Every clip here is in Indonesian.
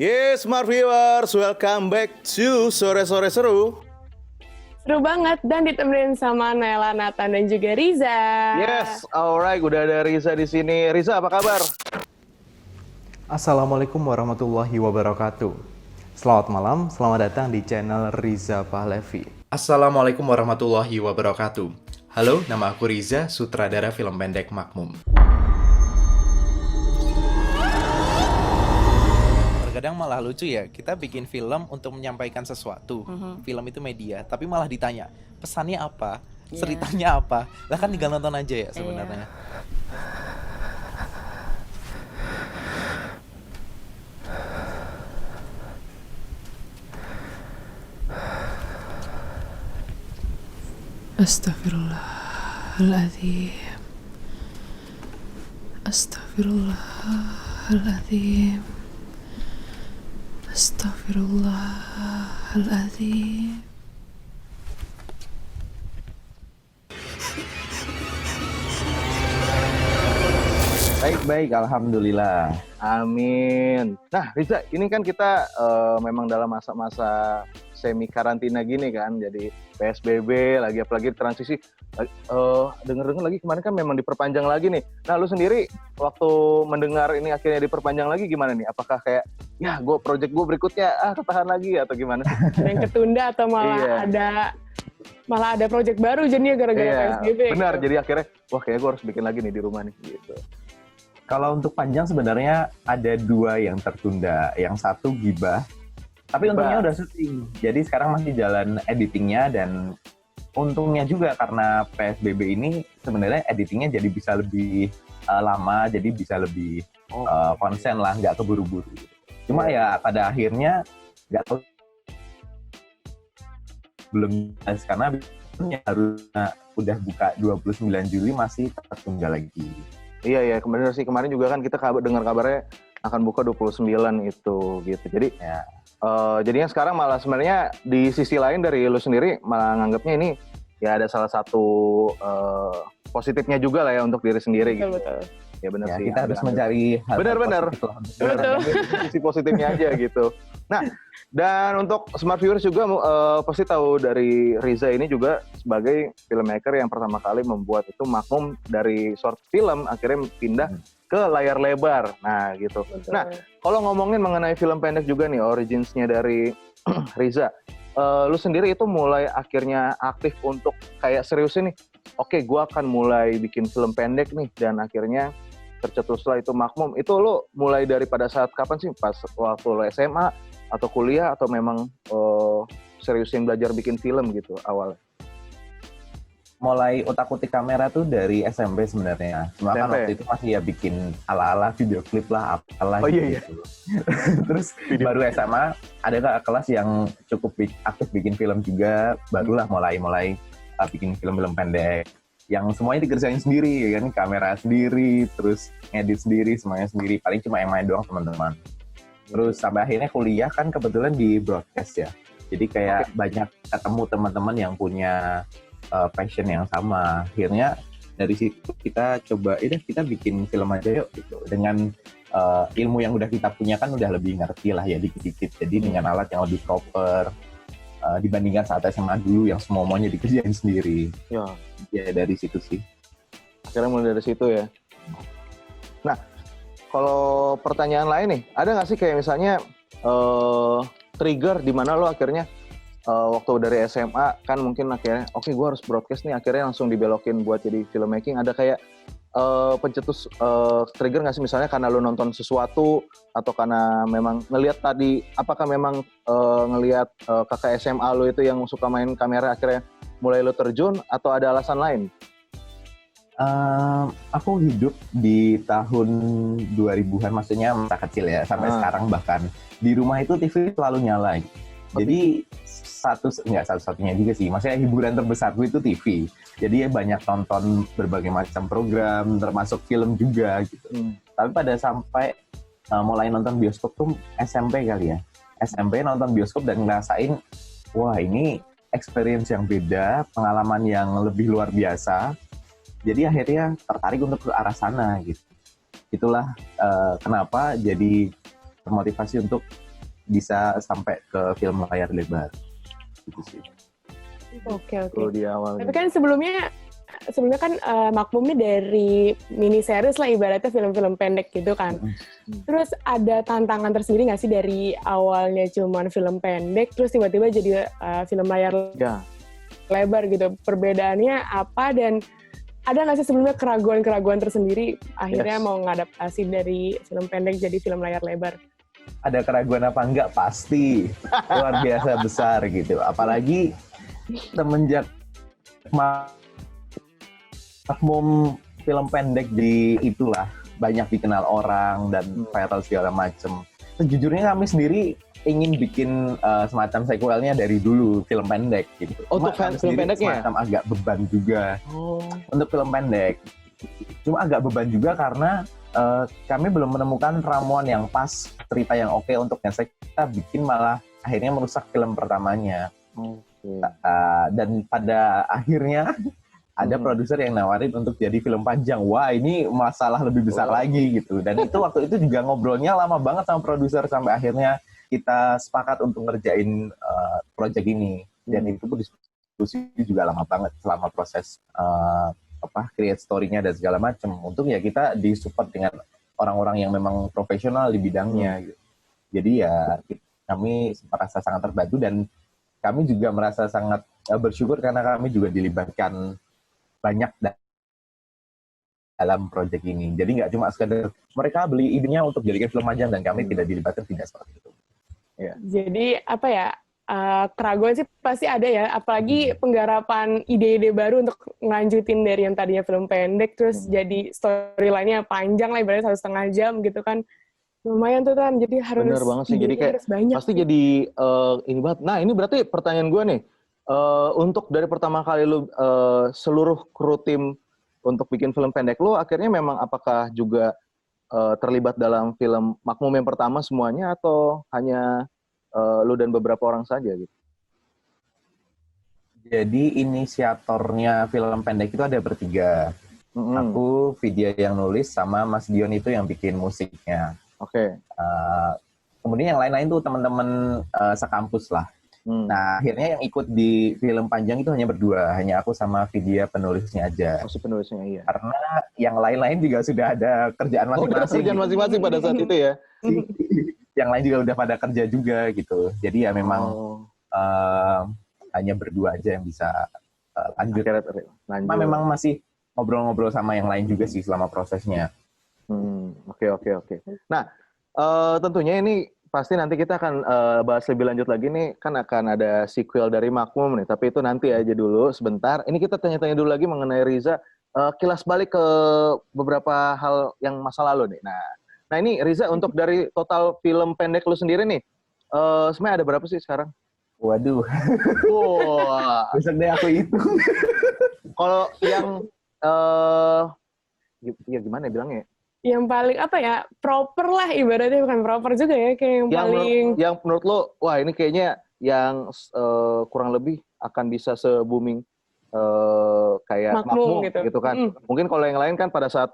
Yes, smart viewers, welcome back to Sore-Sore Seru. Seru banget dan ditemenin sama Naila, Nathan, dan juga Riza. Yes, alright, udah ada Riza di sini. Riza, apa kabar? Assalamualaikum warahmatullahi wabarakatuh. Selamat malam, selamat datang di channel Riza Pahlevi. Assalamualaikum warahmatullahi wabarakatuh. Halo, nama aku Riza, sutradara film pendek Makmum. Terkadang malah lucu ya, kita bikin film untuk menyampaikan sesuatu. Film itu media, tapi malah ditanya, pesannya apa? Ceritanya apa? Lah kan tinggal nonton aja ya sebenarnya. Astaghfirullahaladzim. Astaghfirullahaladzim. Astaghfirullahaladzim. Baik, alhamdulillah. Amin. Nah, Riza, ini kan kita memang dalam masa-masa semi karantina gini kan, jadi PSBB lagi, apalagi transisi. Dengar-dengar lagi kemarin kan memang diperpanjang lagi nih. Nah, lu sendiri waktu mendengar ini akhirnya diperpanjang lagi gimana nih? Apakah kayak, ya project gue berikutnya ketahan lagi atau gimana sih? Yang ketunda atau malah ada project baru jadinya gara-gara PSBB. Benar, gitu. jadi akhirnya, wah kayaknya gue harus bikin lagi nih di rumah nih, gitu. Kalau untuk panjang sebenarnya ada dua yang tertunda. Yang satu Gibah, tapi untungnya udah syuting. Jadi sekarang masih jalan editingnya dan untungnya juga karena PSBB ini sebenarnya editingnya jadi bisa lebih lama, jadi bisa lebih konsen lah, nggak keburu-buru. Cuma ya pada akhirnya nggak tahu belum karena harusnya udah buka 29 Juli masih tertunda lagi. Iya, kemarin juga kan kita dengar kabarnya akan buka 29 itu gitu. Jadi Ya. Jadinya sekarang malah sebenarnya di sisi lain dari lu sendiri malah nganggapnya ini ya ada salah satu positifnya juga lah ya untuk diri sendiri gitu. Betul. Ya benar Ya, sih. kita harus mencari hal Benar. positif lah. Betul. Sisi positifnya aja gitu. Nah, dan untuk smart viewers juga pasti tahu dari Riza ini juga sebagai filmmaker yang pertama kali membuat itu Makmum dari short film akhirnya pindah ke layar lebar. Nah, gitu. Betul. Nah, kalau ngomongin mengenai film pendek juga nih, originsnya dari Riza, lu sendiri itu mulai akhirnya aktif untuk kayak seriusin nih, oke, gue akan mulai bikin film pendek nih, dan akhirnya tercetuslah itu Makmum. Itu lu mulai dari pada saat kapan sih? Pas waktu lu SMA atau kuliah atau memang seriusin belajar bikin film gitu awalnya? Mulai otak-atik kamera tuh dari SMP sebenarnya. Cuma kan SMP. waktu itu masih ya bikin ala-ala video klip lah, apalah gitu. Terus baru SMA ada kakak kelas yang cukup aktif bikin film juga, barulah mulai bikin film-film pendek. Yang semuanya dikerjain sendiri ya kan, kamera sendiri, terus ngedit sendiri, semuanya sendiri. Paling cuma yang main doang teman-teman. Terus sampai akhirnya kuliah kan kebetulan di broadcast ya. Jadi kayak banyak ketemu teman-teman yang punya passion yang sama. Akhirnya dari situ kita coba, kita bikin film aja yuk gitu. Dengan ilmu yang udah kita punya kan udah lebih ngerti lah ya dikit-dikit. Jadi dengan alat yang lebih proper dibandingkan saat SMA dulu yang semuanya dikerjain sendiri. Ya dari situ sih. Akhirnya mulai dari situ ya. Nah, kalau pertanyaan lain nih, ada nggak sih kayak misalnya trigger di mana lo akhirnya waktu dari SMA kan mungkin akhirnya oke, gue harus broadcast nih, akhirnya langsung dibelokin buat jadi filmmaking. Ada kayak pencetus trigger nggak sih, misalnya karena lo nonton sesuatu atau karena memang ngelihat tadi, apakah memang ngelihat kakak SMA lo itu yang suka main kamera akhirnya mulai lo terjun atau ada alasan lain? Aku hidup di tahun 2000-an, maksudnya masa kecil ya, sampai sekarang bahkan di rumah itu TV selalu nyala. Jadi nggak satu-satunya juga sih, maksudnya hiburan terbesarku itu TV. Jadi ya banyak nonton berbagai macam program, termasuk film juga gitu. Tapi pada sampai mulai nonton bioskop tuh SMP kali ya. SMP nonton bioskop dan ngerasain, wah ini experience yang beda, pengalaman yang lebih luar biasa. Jadi akhirnya tertarik untuk ke arah sana gitu. Itulah kenapa jadi termotivasi untuk bisa sampai ke film layar lebar gitu sih. Oke. Di awal. Tapi kan sebelumnya kan Makmum ini dari mini series lah ibaratnya film-film pendek gitu kan. Terus ada tantangan tersendiri nggak sih dari awalnya cuman film pendek terus tiba-tiba jadi film layar lebar gitu? Perbedaannya apa dan ada nggak sih sebelumnya keraguan-keraguan tersendiri akhirnya mau ngadaptasi dari film pendek jadi film layar lebar? Ada keraguan apa enggak? Pasti luar biasa besar gitu. Apalagi semenjak Makmum film pendek di itulah banyak dikenal orang dan viral segala macem. Sejujurnya kami sendiri ingin bikin semacam sequelnya dari dulu film pendek gitu. Untuk film pendeknya? Semacam agak beban juga untuk film pendek. Cuma agak beban juga karena kami belum menemukan ramuan yang pas, cerita yang oke untuk yang kita bikin malah akhirnya merusak film pertamanya. Dan pada akhirnya ada produser yang nawarin untuk jadi film panjang. Wah, ini masalah lebih besar lagi gitu. Dan itu waktu itu juga ngobrolnya lama banget sama produser sampai akhirnya kita sepakat untuk ngerjain project ini. Dan itu pun diskusi juga lama banget selama proses create story-nya dan segala macam. Untung ya kita disupport dengan orang-orang yang memang profesional di bidangnya. Gitu. Jadi ya kami merasa sangat terbantu dan kami juga merasa sangat bersyukur karena kami juga dilibatkan banyak dalam proyek ini. Jadi nggak cuma sekedar mereka beli idenya untuk jadikan film panjang dan kami tidak dilibatkan, tidak seperti itu. Ya. Jadi apa ya, keraguan sih pasti ada ya, apalagi penggarapan ide-ide baru untuk ngelanjutin dari yang tadinya film pendek, terus jadi storyline-nya panjang lah, ibaratnya 1,5 jam gitu kan. Lumayan tuh kan, jadi harus bener banget sih, jadi kayak banyak pasti sih. jadi ini banget. Nah ini berarti pertanyaan gue nih, untuk dari pertama kali lu seluruh kru tim untuk bikin film pendek lu, akhirnya memang apakah juga terlibat dalam film Makmum yang pertama semuanya atau hanya lu dan beberapa orang saja gitu? Jadi inisiatornya film pendek itu ada bertiga. Aku, Vidya yang nulis, sama Mas Dion itu yang bikin musiknya. Oke. Kemudian yang lain-lain tuh teman-teman sekampus lah. Nah, akhirnya yang ikut di film panjang itu hanya berdua, hanya aku sama Vidya penulisnya aja. Oh, si penulisnya, iya. Karena yang lain-lain juga sudah ada kerjaan masing-masing. Udah kerjaan masing-masing pada saat itu ya? Yang lain juga udah pada kerja juga gitu. Jadi ya memang hanya berdua aja yang bisa lanjut. Cuma memang masih ngobrol-ngobrol sama yang lain juga sih selama prosesnya. Oke. Nah, tentunya ini pasti nanti kita akan bahas lebih lanjut lagi nih, kan akan ada sequel dari Makmum nih, tapi itu nanti aja dulu sebentar. Ini kita tanya-tanya dulu lagi mengenai Riza, kilas balik ke beberapa hal yang masa lalu nih. Nah ini Riza, untuk dari total film pendek lu sendiri nih, sebenarnya ada berapa sih sekarang? Waduh. Wah. Besok deh aku hitung. Kalau yang, ya gimana ya bilangnya? Yang paling apa ya, proper lah ibaratnya, bukan proper juga ya, kayak yang paling... Yang menurut lo, wah ini kayaknya yang kurang lebih akan bisa se-booming kayak Makmum gitu kan. Mungkin kalau yang lain kan pada saat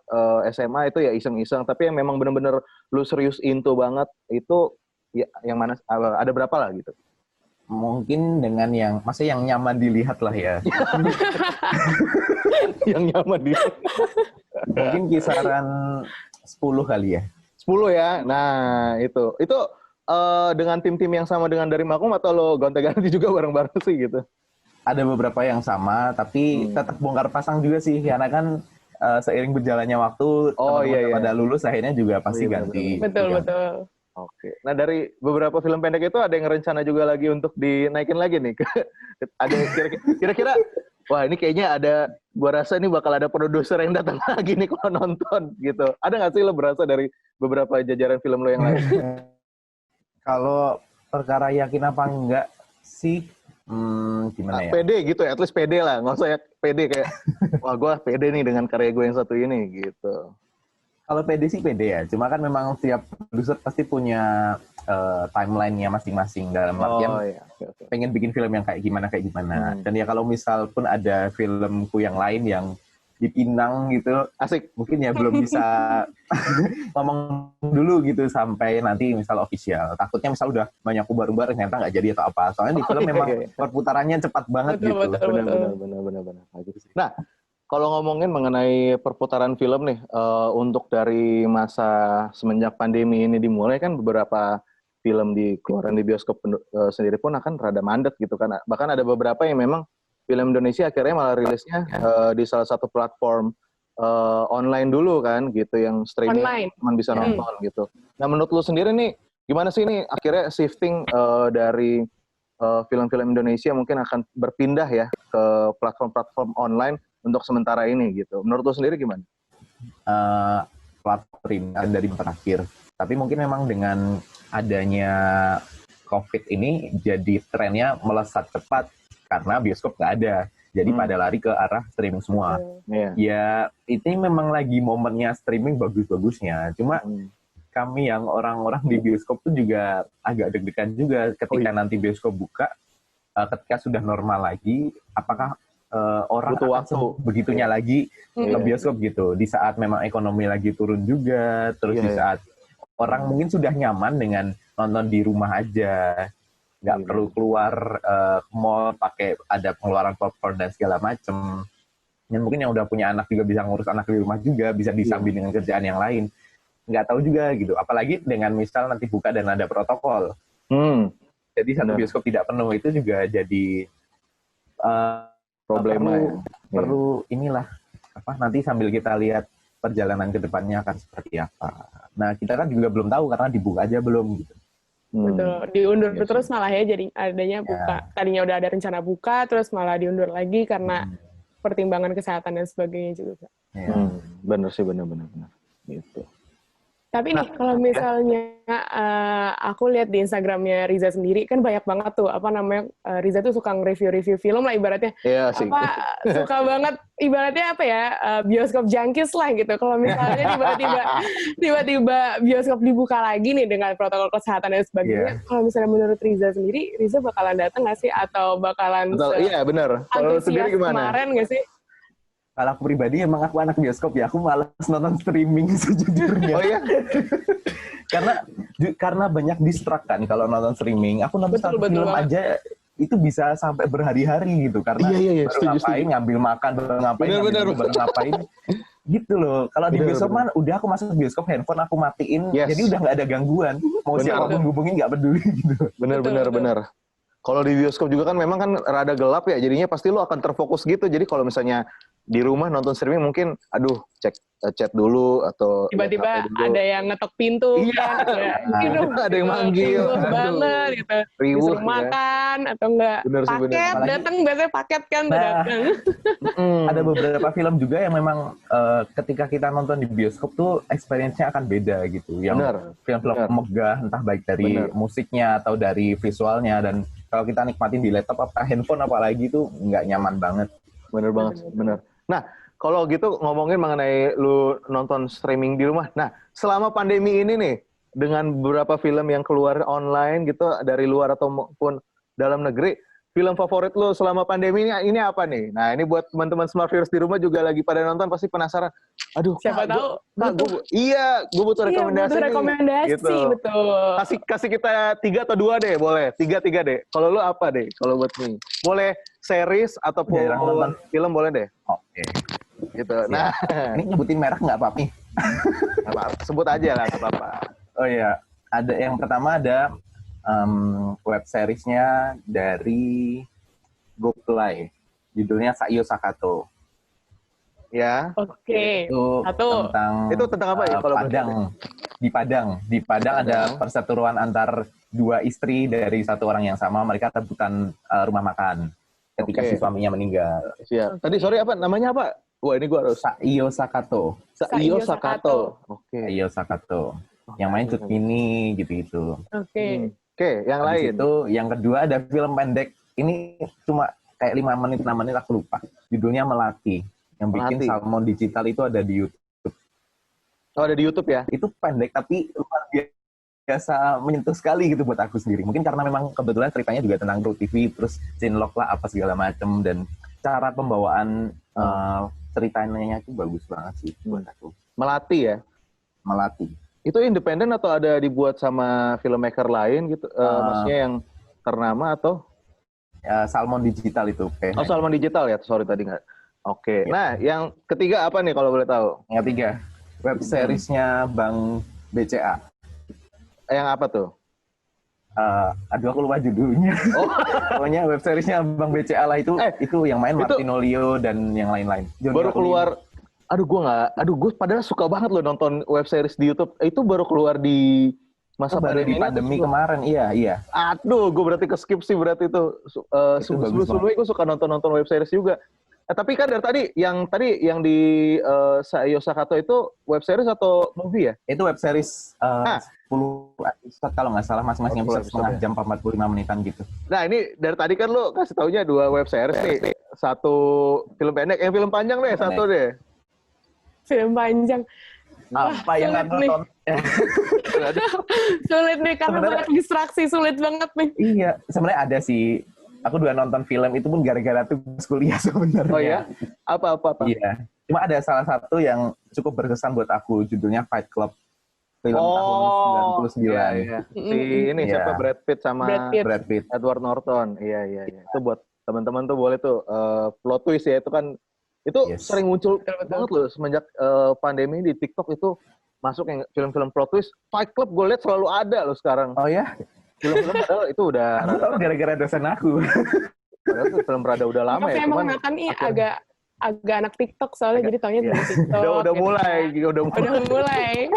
SMA itu ya iseng-iseng, tapi yang memang benar-benar lu serius into banget, itu ya, yang mana, ada berapa lah gitu? Mungkin dengan yang, maksudnya yang nyaman dilihat lah ya. Yang nyaman dilihat. Mungkin kisaran 10 kali ya. 10 ya? Nah, itu. Itu dengan tim-tim yang sama dengan dari Makmum atau lo gonta-ganti juga bareng-bareng sih gitu? Ada beberapa yang sama, tapi tetap bongkar pasang juga sih. Karena kan seiring berjalannya waktu, pada lulus akhirnya juga pasti ganti. Betul. Oke. Nah, dari beberapa film pendek itu ada yang rencana juga lagi untuk dinaikin lagi nih? Ada kira-kira, wah ini kayaknya ada, gua rasa ini bakal ada produser yang datang lagi nih kalau nonton gitu. Ada nggak sih lo berasa dari beberapa jajaran film lo yang lain? Kalau perkara yakin apa enggak sih, gimana ya? Pede gitu ya, at least pede lah. Nggak usah ya pede kayak, wah gue pede nih dengan karya gue yang satu ini gitu. Kalau pede sih pede ya, cuma kan memang tiap produser pasti punya timeline-nya masing-masing dalam artian pengen bikin film yang kayak gimana. Dan ya kalau misal pun ada filmku yang lain yang di Pinang gitu. Asik. Mungkin ya belum bisa ngomong dulu gitu sampai nanti misal official. Takutnya misal udah banyak umbar-umbar ternyata nggak jadi atau apa. Soalnya di film memang perputarannya cepat banget gitu. Benar. Nah, kalau ngomongin mengenai perputaran film nih, untuk dari masa semenjak pandemi ini dimulai kan beberapa film dikeluaran di bioskop sendiri pun akan rada mandet gitu kan. Bahkan ada beberapa yang memang film Indonesia akhirnya malah rilisnya di salah satu platform online dulu kan gitu, yang streaming cuma bisa nonton gitu. Nah, menurut lu sendiri nih gimana sih ini akhirnya shifting dari film-film Indonesia mungkin akan berpindah ya ke platform-platform online untuk sementara ini gitu. Menurut lu sendiri gimana? Platform dari terakhir. Tapi mungkin memang dengan adanya COVID ini jadi trennya melesat cepat karena bioskop nggak ada. Jadi pada lari ke arah streaming semua. Ya, ini memang lagi momennya streaming bagus-bagusnya. Cuma kami yang orang-orang di bioskop tuh juga agak deg-degan juga ketika nanti bioskop buka, ketika sudah normal lagi, apakah orang butuh akan begitunya lagi ke bioskop gitu. Di saat memang ekonomi lagi turun juga, terus di saat orang mungkin sudah nyaman dengan nonton di rumah aja. Nggak perlu keluar ke mall pakai ada pengeluaran popcorn dan segala macem. Dan mungkin yang udah punya anak juga bisa ngurus anak di rumah juga, bisa disambi dengan kerjaan yang lain. Nggak tahu juga gitu. Apalagi dengan misal nanti buka dan ada protokol. Jadi satu bioskop tidak penuh itu juga jadi problema. Perlu inilah nanti sambil kita lihat perjalanan ke depannya akan seperti apa. Nah, kita kan juga belum tahu karena dibuka aja belum gitu. Betul, diundur terus malah ya, jadi adanya buka. Tadinya udah ada rencana buka, terus malah diundur lagi karena pertimbangan kesehatan dan sebagainya juga. Bener sih, bener. Gitu. Tapi nih, kalau misalnya aku lihat di Instagramnya Riza sendiri, kan banyak banget tuh, Riza tuh suka nge-review film lah ibaratnya. Iya sih. Suka banget, ibaratnya bioskop junkies lah gitu. Kalau misalnya tiba-tiba bioskop dibuka lagi nih dengan protokol kesehatan dan sebagainya, kalau misalnya menurut Riza sendiri, Riza bakalan datang nggak sih? Atau bakalan iya, bener. Kalau sendiri gimana? Kemarin nggak sih? Kalau aku pribadi emang aku anak bioskop ya, aku malas nonton streaming sejujurnya. Oh iya? karena banyak distrak kan kalau nonton streaming. Aku nonton satu film aja itu bisa sampai berhari-hari gitu karena baru ngapain, ngambil makan, baru ngapain, baru ngapain. Gitu loh. Kalau di bioskop man, udah aku masuk bioskop, handphone aku matiin, jadi udah nggak ada gangguan. Mau siapapun hubungin nggak peduli gitu. Bener. Kalau di bioskop juga kan memang kan rada gelap ya, jadinya pasti lo akan terfokus gitu. Jadi kalau misalnya di rumah nonton streaming mungkin, cek chat dulu atau tiba-tiba ada yang ngetok pintu, ada yang manggil, banget gitu, disuruh makan atau enggak paket datang, biasanya paket kan datang. Ada beberapa film juga yang memang ketika kita nonton di bioskop tuh experience-nya akan beda gitu. Yang film-film megah, entah baik dari musiknya atau dari visualnya, dan kalau kita nikmatin di laptop apa handphone apalagi itu nggak nyaman banget. Bener banget. Nah, kalau gitu ngomongin mengenai lu nonton streaming di rumah. Nah, selama pandemi ini nih, dengan beberapa film yang keluar online gitu dari luar ataupun dalam negeri, film favorit lu selama pandemi ini apa nih? Nah, ini buat teman-teman Smart Viewers di rumah juga lagi pada nonton pasti penasaran. Aduh, siapa tahu? Gue butuh rekomendasi. Butuh rekomendasi, gitu. Betul. Kasih kita 3 atau 2 deh, boleh. 3 deh. Kalau lu apa deh? Kalau buat nih, boleh series ataupun film boleh deh. Oke. Gitu. Nah, ini nyebutin merek nggak apa-apa nih? Sebut aja lah, nggak apa-apa. Oh iya, ada yang pertama ada web seriesnya dari GoPlay, judulnya Saiyo Sakato. Ya. Oke. Itu tentang apa ya? Kalau di Padang ada perseteruan antar dua istri dari satu orang yang sama, mereka rebutan rumah makan ketika si suaminya meninggal. Siap. Tadi apa namanya apa? Wah, ini gua harus Saiyo Sakato. Saiyo Sakato. Saiyo Sakato. Yang main Cut Mini gitu-gitu. Oke, yang lain. Itu yang kedua ada film pendek. Ini cuma kayak 5 menit, 6 menit aku lupa. Judulnya Melati. Yang bikin Salmon Digital itu ada di YouTube. Oh, ada di YouTube ya? Itu pendek tapi luar biasa menyentuh sekali gitu buat aku sendiri. Mungkin karena memang kebetulan ceritanya juga tentang True TV, terus scene lock lah apa segala macem, dan cara pembawaan ceritanya itu bagus banget sih buat aku. Melati ya. Melati. Itu independen atau ada dibuat sama filmmaker lain gitu? Maksudnya yang ternama atau? Salmon Digital itu. Oh, Salmon Digital ya. Sorry tadi nggak. Oke. Ya. Nah, yang ketiga apa nih kalau boleh tahu? Yang ketiga, web seriesnya Bang BCA. Yang apa tuh? Aduh aku lupa judulnya. Oh, pokoknya web seriesnya Bang BCA lah itu yang main Martino Leo dan yang lain-lain. Baru keluar. Gue padahal suka banget loh nonton web series di YouTube. Itu baru keluar di masa baru di pandemi kemarin. Iya. Aduh, gue berarti ke-skip sih berarti itu. Sebelumnya gue suka nonton web series juga. Tapi kan dari tadi yang di Sayo Sakato itu web series atau movie ya? Itu web series 10 episode kalau nggak salah, masing-masing episode setengah jam 45 menitan gitu. Nah ini dari tadi kan lu kasih taunya 2 web series nih. 1 film pendek, film panjang deh, 1 deh. Film panjang. Apa yang nggak nonton? Sulit nih, karena banyak distraksi, sulit banget nih. Iya, sebenarnya ada sih. Aku udah nonton film itu pun gara-gara tugas kuliah sebenarnya. Oh ya? Apa? Iya. Cuma ada salah satu yang cukup berkesan buat aku, judulnya Fight Club. Film tahun 99. Iya. Ini siapa? Brad Pitt sama Brad Pitt. Edward Norton. Iya. Itu buat teman-teman tuh boleh tuh plot twist ya, itu kan itu sering muncul banget loh semenjak pandemi di TikTok itu masuk yang film-film plot twist. Fight Club gue lihat selalu ada loh sekarang. Oh ya? Film-film padahal itu udah aku tahu gara-gara dosen aku. Padahal itu film rada udah lama ya. Emang Nathan nih agak anak TikTok soalnya, jadi taunya dari TikTok. Udah mulai.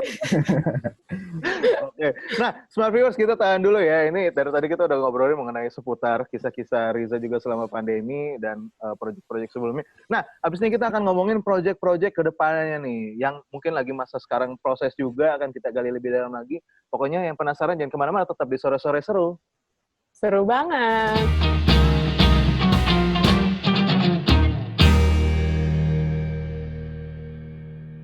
Oke. Nah, Smart Viewers, kita tahan dulu ya. Ini dari tadi kita udah ngobrolin mengenai seputar kisah-kisah Riza juga selama pandemi dan proyek-proyek sebelumnya. Nah, abis ini kita akan ngomongin proyek-proyek ke depannya nih, yang mungkin lagi masa sekarang proses juga, akan kita gali lebih dalam lagi. Pokoknya yang penasaran jangan kemana-mana, tetap di Sore-Sore Seru. Seru banget.